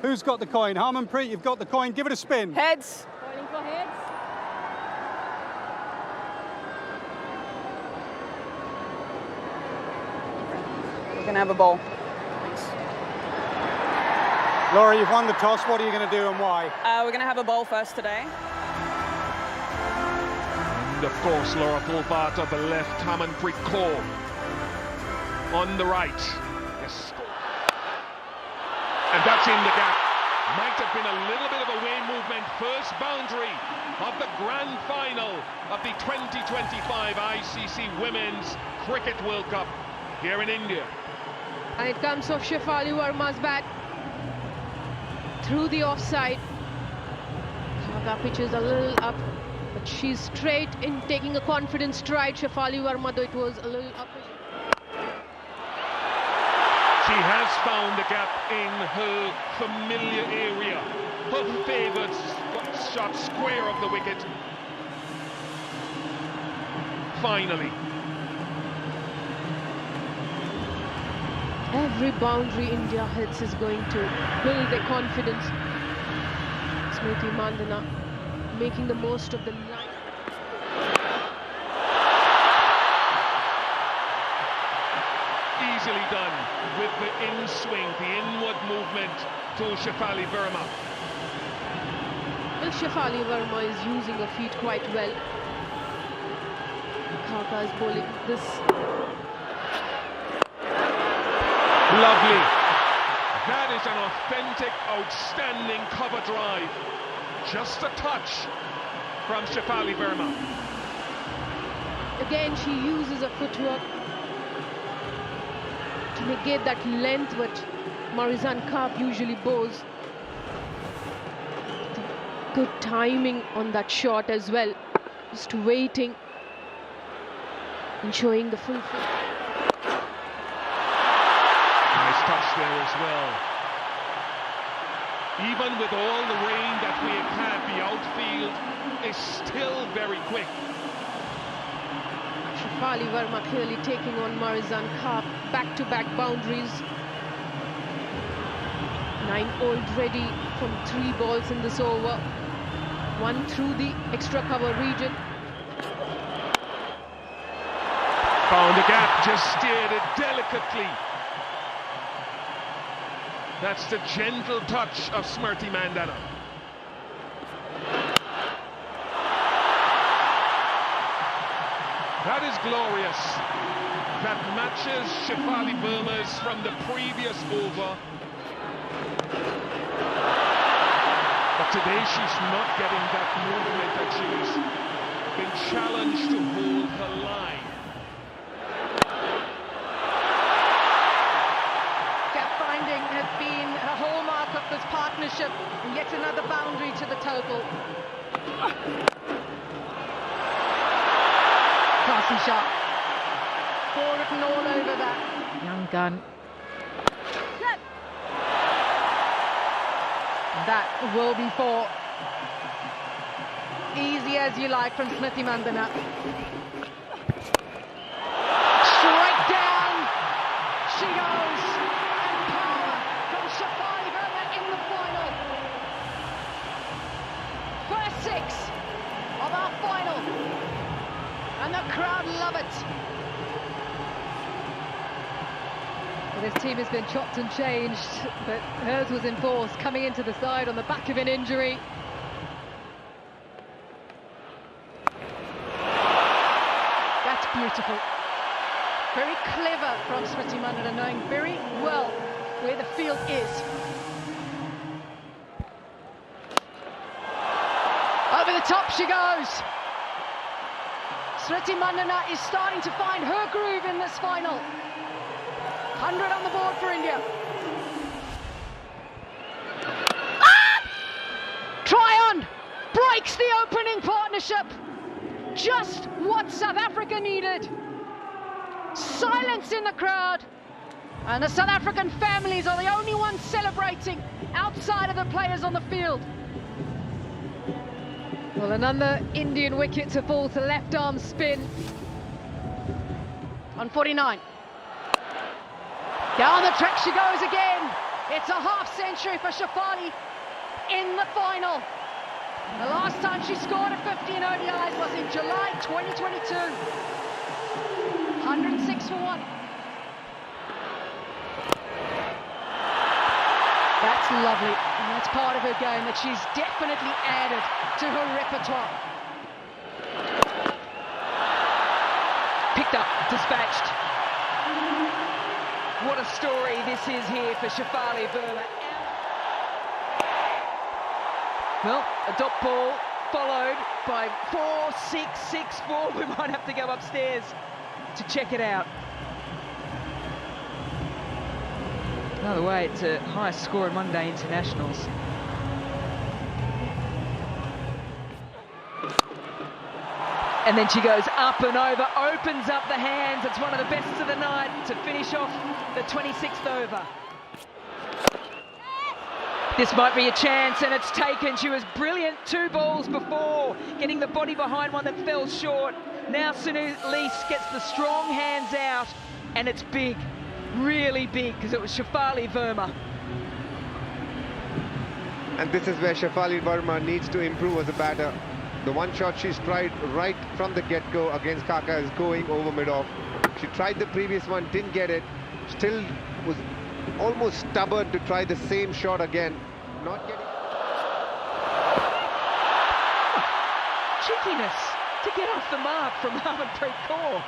Who's got the coin? Harmanpreet, you've got the coin. Give it a spin. Heads. Calling for heads. We're going to have a ball. Laura, you've won the toss. What are you going to do and why? We're going to have a ball first today. And of course, Laura Pulbart of the left, Harmanpreet Kaur on the right. Yes. And that's in the gap. Might have been a little bit of a away movement. First boundary of the grand final of the 2025 ICC Women's Cricket World Cup here in India. And it comes off Shefali Verma's bat through the offside. Shaka pitches a little up, but she's straight in taking a confident stride. Shefali Verma, though it was a little up. She has found the gap in her familiar area. Her favoured shot square of the wicket. Finally. Every boundary India hits is going to build their confidence. Smriti Mandhana making the most of the night. Easily done with the in-swing, the inward movement to Shefali Verma. Well, Shefali Verma is using her feet quite well. Khaka is bowling this. Lovely. That is an authentic, outstanding cover drive. Just a touch from Shefali Verma. Again, she uses her footwork to negate that length which Marizan Kaap usually bows. Good timing on that shot as well. Just waiting and showing the full foot. Nice touch there as well. Even with all the rain that we have had, the outfield is still very quick. Shefali Verma clearly taking on Marizan Kaap. Back-to-back boundaries. 9 already from 3 balls in this over. 1 through the extra cover region. Found a gap, just steered it delicately. That's the gentle touch of Smriti Mandhana. That is glorious. That matches Shefali Verma's from the previous over. But today she's not getting that movement that she's been challenged to hold her line. Gap finding has been a hallmark of this partnership, and yet another boundary to the total. Classy shot. 4 written all over that. Young gun. That will be 4. Easy as you like from Smriti Mandhana. Straight down. She goes. And power from Shefali Verma in the final. First 6 of our final. And the crowd love it. Well, this team has been chopped and changed, but hers was enforced, coming into the side on the back of an injury. That's beautiful. Very clever from Smriti Mandhana, knowing very well where the field is. Over the top she goes. Smriti Mandhana is starting to find her groove in this final. 100 on the board for India. Tryon breaks the opening partnership. Just what South Africa needed. Silence in the crowd. And the South African families are the only ones celebrating outside of the players on the field. Well, another Indian wicket to fall to left arm spin. On 49. Down the track she goes again. It's a half century for Shefali in the final. The last time she scored a 50 in ODIs was in July 2022. 106 for 1. That's lovely, and that's part of her game that she's definitely added to her repertoire. Picked up, dispatched. What a story this is here for Shefali Verma. Well, a dot ball followed by 4-6-6-4. We might have to go upstairs to check it out. Another way, it's a highest score in one-day internationals. And then she goes up and over, opens up the hands. It's one of the best of the night to finish off the 26th over. This might be a chance, and it's taken. She was brilliant 2 balls before, getting the body behind one that fell short. Now Sunu Lease gets the strong hands out, and it's big, really big, because it was Shefali Verma. And this is where Shefali Verma needs to improve as a batter. The one shot she's tried right from the get-go against Kaka is going over mid-off. She tried the previous one, didn't get it, still was almost stubborn to try the same shot again. Not getting... Cheekiness to get off the mark from Harmanpreet Kaur.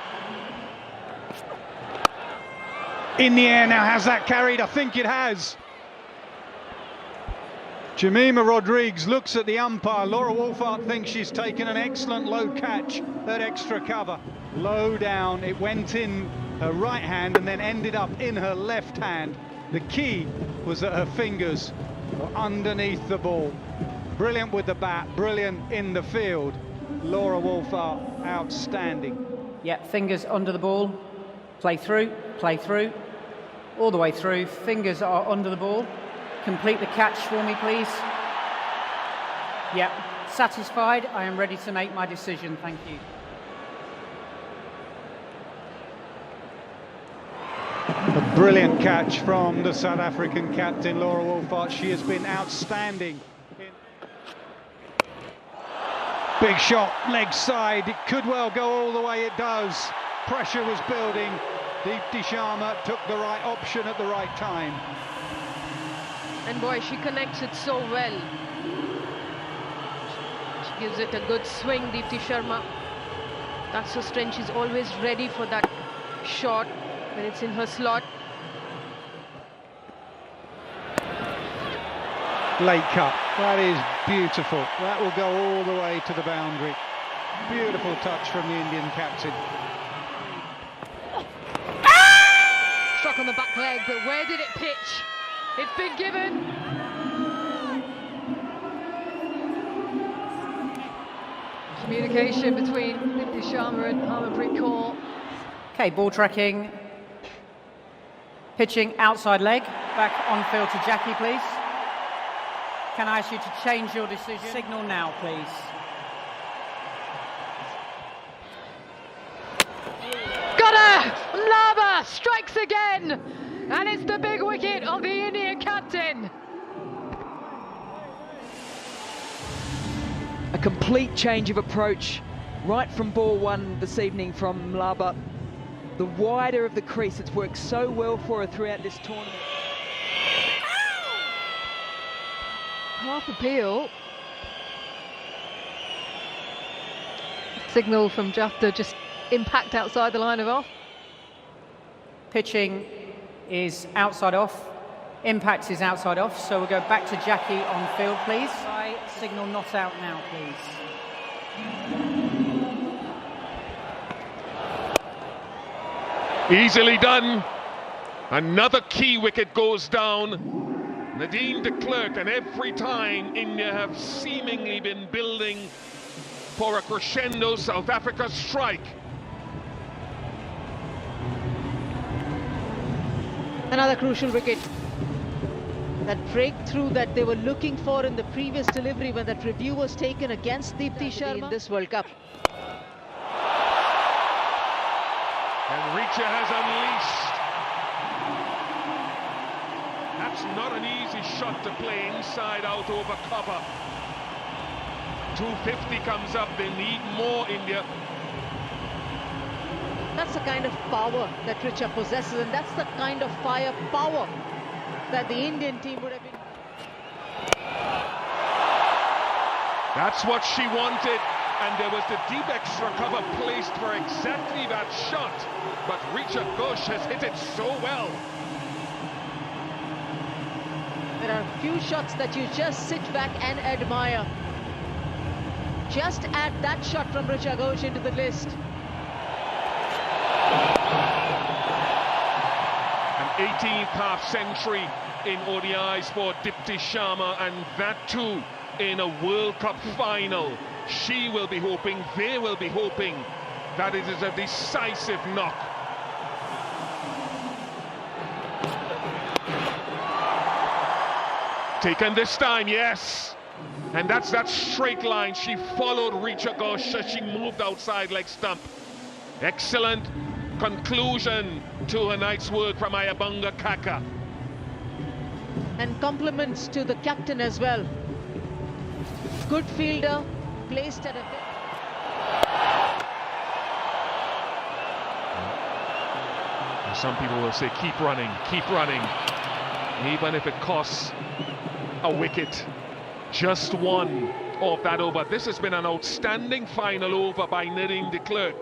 In the air now, has that carried? I think it has. Jemima Rodrigues looks at the umpire. Laura Wolfart thinks she's taken an excellent low catch at extra cover. Low down, it went in her right hand and then ended up in her left hand. The key was that her fingers were underneath the ball. Brilliant with the bat, brilliant in the field. Laura Wolfart, outstanding. Yeah, fingers under the ball, play through, all the way through, fingers are under the ball. Complete the catch for me, please. Yeah, satisfied, I am ready to make my decision, thank you. A brilliant catch from the South African captain, Laura Wolfart. She has been outstanding. Big shot, leg side, it could well go all the way it does. Pressure was building. Deepti Sharma took the right option at the right time. And boy, she connects it so well. She gives it a good swing, Deepti Sharma. That's her strength. She's always ready for that shot when it's in her slot. Late cut, that is beautiful. That will go all the way to the boundary. Beautiful touch from the Indian captain. Struck on the back leg, but where did it pitch? It's been given. Communication between Deepti Sharma and Harmanpreet Kaur. Okay, ball tracking. Pitching outside leg. Back on field to Jackie, please. Can I ask you to change your decision? Signal now, please. Got her! Mlaba strikes again! And it's the big wicket of the Indian captain. A complete change of approach right from ball 1 this evening from Mlaba. The wider of the crease, it's worked so well for her throughout this tournament. Half appeal. Signal from Jafta, just impact outside the line of off. Pitching is outside off. Impact is outside off. So we'll go back to Jackie on field, please. Signal not out now, please. Easily done. Another key wicket goes down. Nadine de Klerk, and every time India have seemingly been building for a crescendo South Africa strike. Another crucial wicket. That breakthrough that they were looking for in the previous delivery when that review was taken against Deepti Sharma in this World Cup. And Richa has unleashed. Perhaps not an easy shot to play inside out over cover. 250 comes up, they need more, India. That's the kind of power that Richa possesses, and that's the kind of firepower that the Indian team would have been. That's what she wanted, and there was the deep extra cover placed for exactly that shot, but Richa Ghosh has hit it so well. There are a few shots that you just sit back and admire. Just add that shot from Richa Ghosh into the list. An 18th half-century in ODIs for Dipti Sharma, and that too in a World Cup final. She will be hoping, they will be hoping, that it is a decisive knock. Taken this time, yes. And that's that straight line. She followed Richa Ghosh as she moved outside leg stump. Excellent conclusion to her night's work from Ayabanga Kaka. And compliments to the captain as well. Good fielder, placed at a... Some people will say, keep running, even if it costs a wicket. Just one of that over. This has been an outstanding final over by Nadine de Klerk.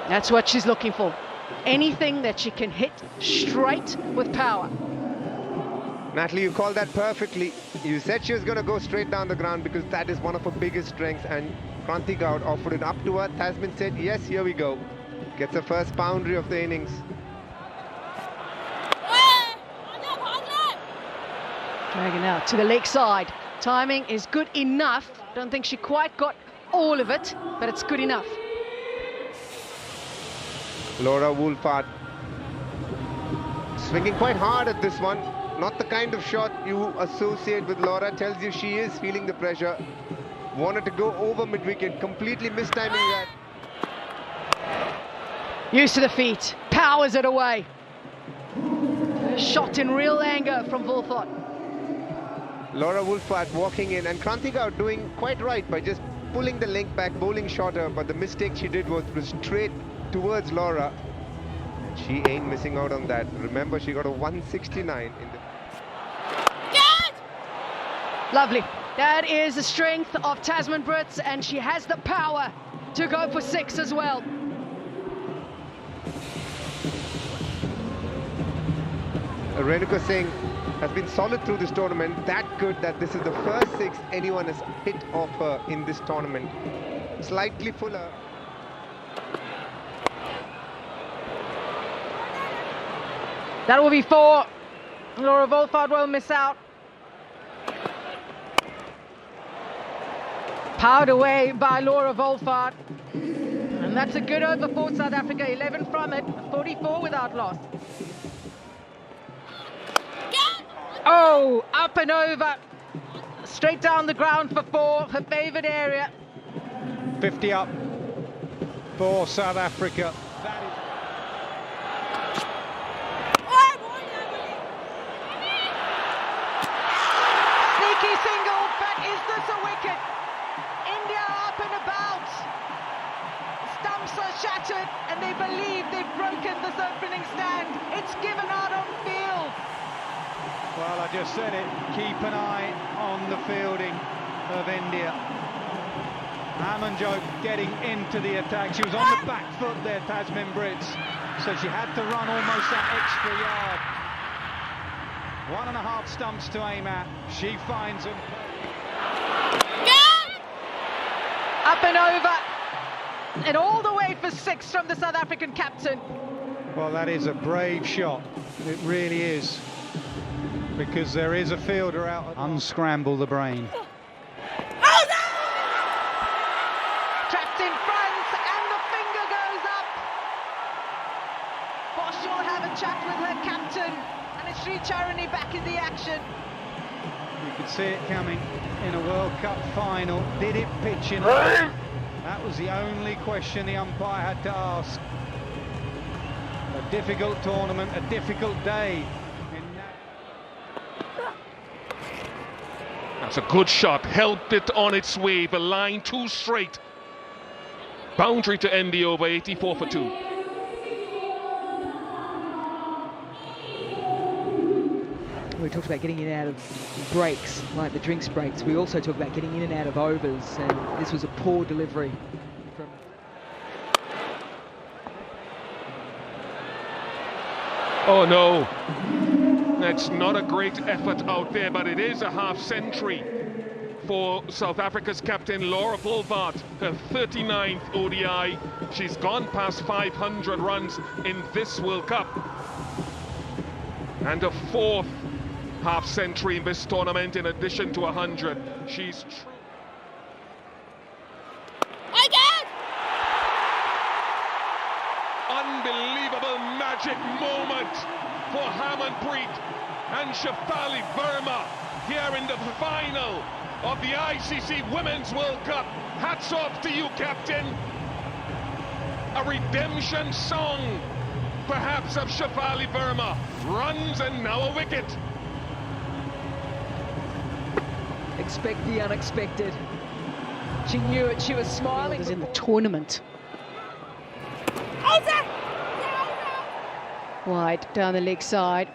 That's what she's looking for. Anything that she can hit straight with power. Natalie, you called that perfectly. You said she was going to go straight down the ground because that is one of her biggest strengths, and Kranti Gaud offered it up to her. Tasman said, yes, here we go. Gets the first boundary of the innings. Dragging out to the leg side. Timing is good enough. Don't think she quite got all of it, but it's good enough. Laura Woolford swinging quite hard at this one. Not the kind of shot you associate with Laura. Tells you she is feeling the pressure. Wanted to go over mid-wicket, completely mistiming that. Used to the feet, powers it away. Shot in real anger from Woolford. Laura Woolford walking in, and Kranti Gaud doing quite right by just pulling the length back, bowling shorter, but the mistake she did was straight towards Laura. She ain't missing out on that. Remember, she got a 169 in the... Lovely. That is the strength of Tasman Brits, and she has the power to go for 6 as well. Renuka Singh has been solid through this tournament, that good that this is the first 6 anyone has hit off her in this tournament. Slightly fuller. That will be 4. Laura Woolford will miss out. Powered away by Laura Woolford. And that's a good over for South Africa. 11 from it, 44 without loss. Oh, up and over. Straight down the ground for 4, her favourite area. 50 up for South Africa. Sneaky single, but is this a wicket? India up and about. Stumps are shattered and they believe they've broken this opening stand. It's given out on field. Well, I just said it, keep an eye on the fielding of India. Amanjot getting into the attack. She was on the back foot there, Tasman Brits, so she had to run almost that extra yard. 1.5 stumps to aim at. She finds them. Up and over, and all the way for 6 from the South African captain. Well, that is a brave shot. It really is. Because there is a fielder out. Unscramble the brain. Trapped in front, and the finger goes up. Bosch will have a chat with her captain, and it's Sri Charani back in the action. You could see it coming in a World Cup final. Did it pitch in? That was the only question the umpire had to ask. But difficult tournament, a difficult day. That's a good shot, helped it on its way, the line too straight. Boundary to end the over, 84 for 2. We talked about getting in and out of breaks, like the drinks breaks. We also talked about getting in and out of overs, and this was a poor delivery from... Oh no, that's not a great effort out there, but it is a half century for South Africa's captain Laura Wolvaardt, her 39th ODI. She's gone past 500 runs in this World Cup, and a 4th half century in this tournament in addition to 100. She's unbelievable magic moment for Harmanpreet and Shefali Verma here in the final of the ICC Women's World Cup. Hats off to you, captain. A redemption song, perhaps, of Shefali Verma. Runs and now a wicket. Expect the unexpected. She knew it, she was smiling. In the tournament. Wide down the leg side.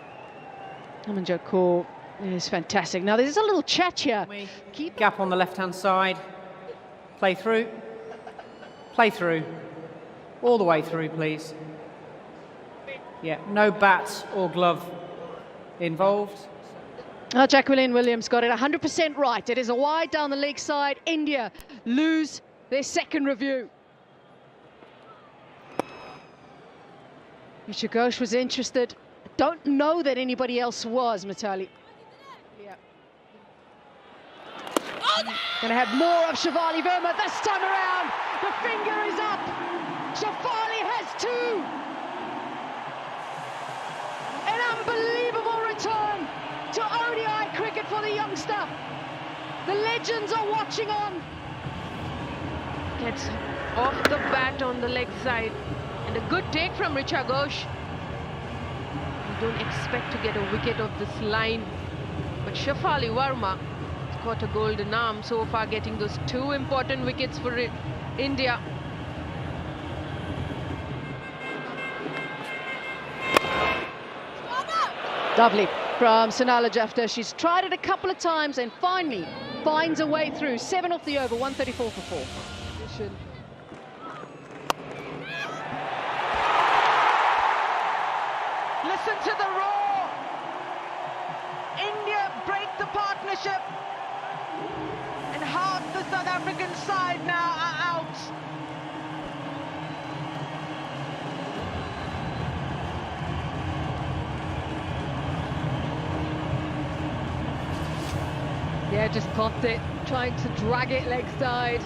Amanjot Kaur is fantastic. Now there's a little chat here. Keep gap on the left-hand side. Play through. Play through. All the way through, please. Yeah, no bat or glove involved. Jacqueline Williams got it 100% right. It is a wide down the leg side. India lose their second review. Isha Ghosh was interested. Don't know that anybody else was, Mitali. Yeah. Gonna have more of Shefali Verma this time around. The finger is up. Shefali has 2. An unbelievable return to ODI cricket for the youngster. The legends are watching on. Gets off the bat on the leg side. And a good take from Richa Ghosh. You don't expect to get a wicket of this line. But Shefali Verma has got a golden arm so far, getting those 2 important wickets for India. Lovely from Sonala Jafta. She's tried it a couple of times and finally finds a way through. 7 off the over, 134 for 4. Listen to the roar. India break the partnership. And half the South African side now are out. Yeah, just popped it, trying to drag it leg side.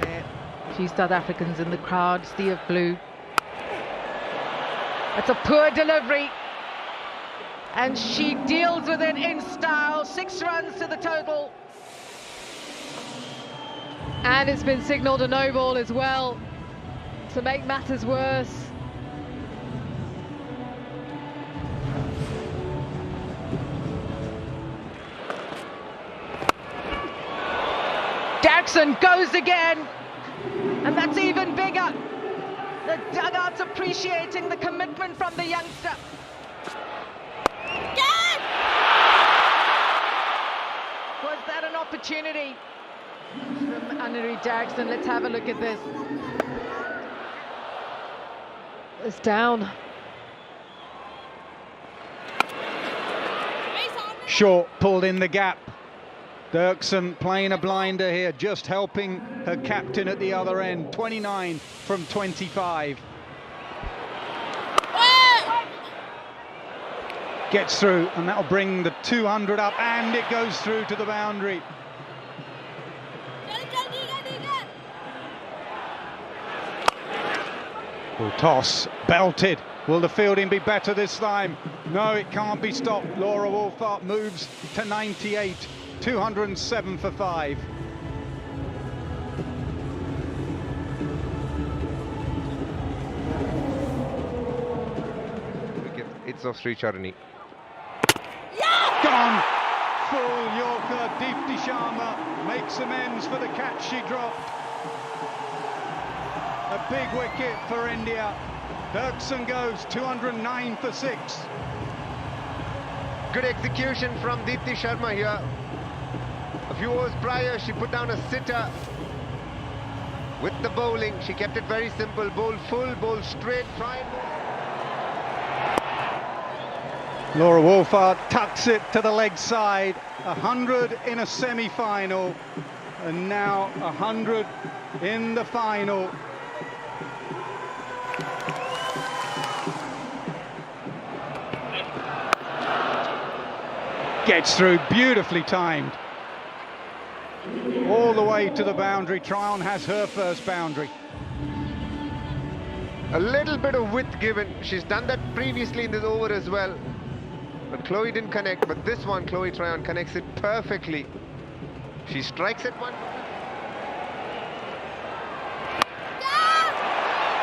A few South Africans in the crowd, sea of blue. That's a poor delivery. And she deals with it in style. 6 runs to the total. And it's been signalled a no ball as well, to make matters worse. Jackson goes again. And that's even bigger. The dugout's appreciating the commitment from the youngster. Was that an opportunity from Anuri Jackson? Let's have a look at this. It's down. Short pulled in the gap. Dirksen playing a blinder here, just helping her captain at the other end. 29 from 25. Gets through, and that'll bring the 200 up, and it goes through to the boundary. Will toss, belted. Will the fielding be better this time? No, it can't be stopped. Laura Wolvaardt moves to 98. 207 for 5. sides of Sri Charani. Gone! Full Yorker. Deepti Sharma makes amends for the catch she dropped. A big wicket for India. Dirksen goes 209 for 6. Good execution from Deepti Sharma here. A few overs prior, she put down a sitter. With the bowling, she kept it very simple. Bowl full, bowl straight, try and bowl. Laura Wolfart tucks it to the leg side. 100 in a semi-final, and now 100 in the final. Gets through, beautifully timed. All the way to the boundary. Tryon has her first boundary. A little bit of width given. She's done that previously in this over as well. But Chloe didn't connect, but this one, Chloe Tryon connects it perfectly. She strikes at one.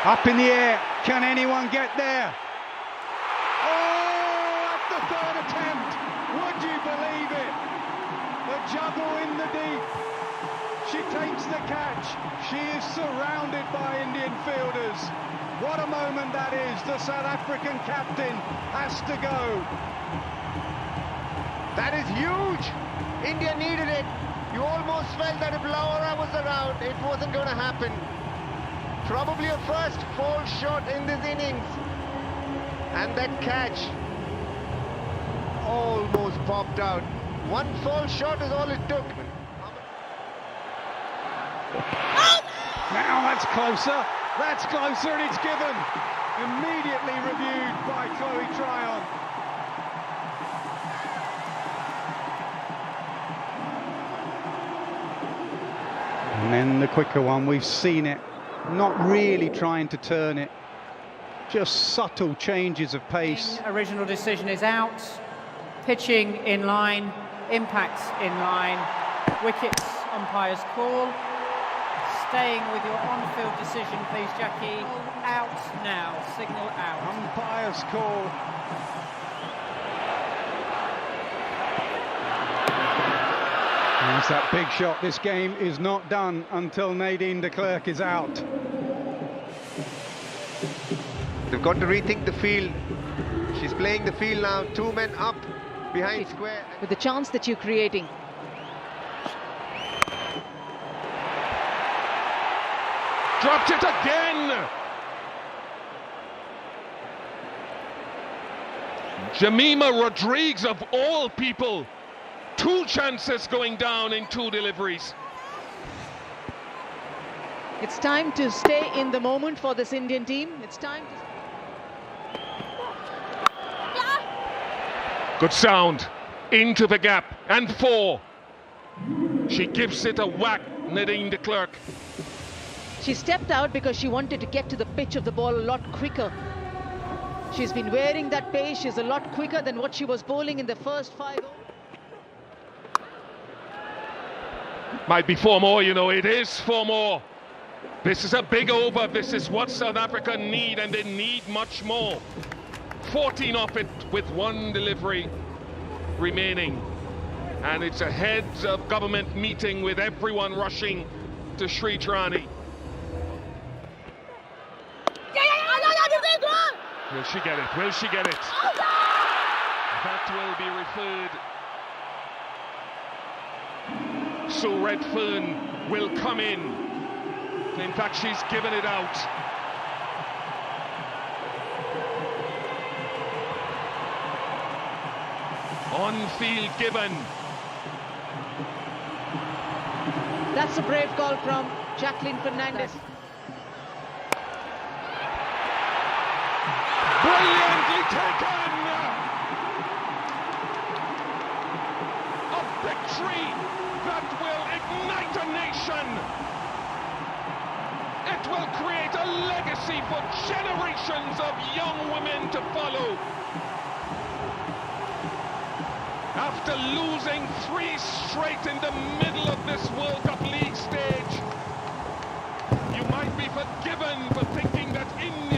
Up in the air, can anyone get there? Oh, at the third attempt, would you believe it? The juggle in the deep. She takes the catch. She is surrounded by Indian fielders. What a moment that is. The South African captain has to go. That is huge. India needed it. You almost felt that if Laura was around, it wasn't going to happen. Probably a first fall shot in this innings. And that catch almost popped out. One fall shot is all it took. Now that's closer. That's closer, and it's given. Immediately reviewed by Chloe Tryon. And then the quicker one, we've seen it, not really trying to turn it, just subtle changes of pace. Original decision is out. Pitching in line, impacts in line, wickets, umpire's call. Staying with your on-field decision, please, Jackie. Out now, signal out. Umpire's call. There's that big shot. This game is not done until Nadine de Klerk is out. They've got to rethink the field. She's playing the field now. 2 men up behind square. With the chance that you're creating. Dropped it again. Jemima Rodriguez, of all people. 2 chances going down in 2 deliveries. It's time to stay in the moment for this Indian team. It's time to... Good sound. Into the gap. And 4. She gives it a whack, Nadine de Klerk. She stepped out because she wanted to get to the pitch of the ball a lot quicker. She's been wearing that pace. She's a lot quicker than what she was bowling in the first 5 overs. Might be 4 more, you know, it is 4 more. This is a big over. This is what South Africa need, and they need much more. 14 off it with 1 delivery remaining. And it's a heads of government meeting with everyone rushing to Sri Charani. Will she get it? Will she get it? That will be referred. So Redfern will come in. In fact, she's given it out. On field given. That's a brave call from Jacqueline Fernandez. Brilliantly taken! A victory that will ignite a nation. It will create a legacy for generations of young women to follow. After losing 3 straight in the middle of this World Cup League stage, you might be forgiven for thinking that India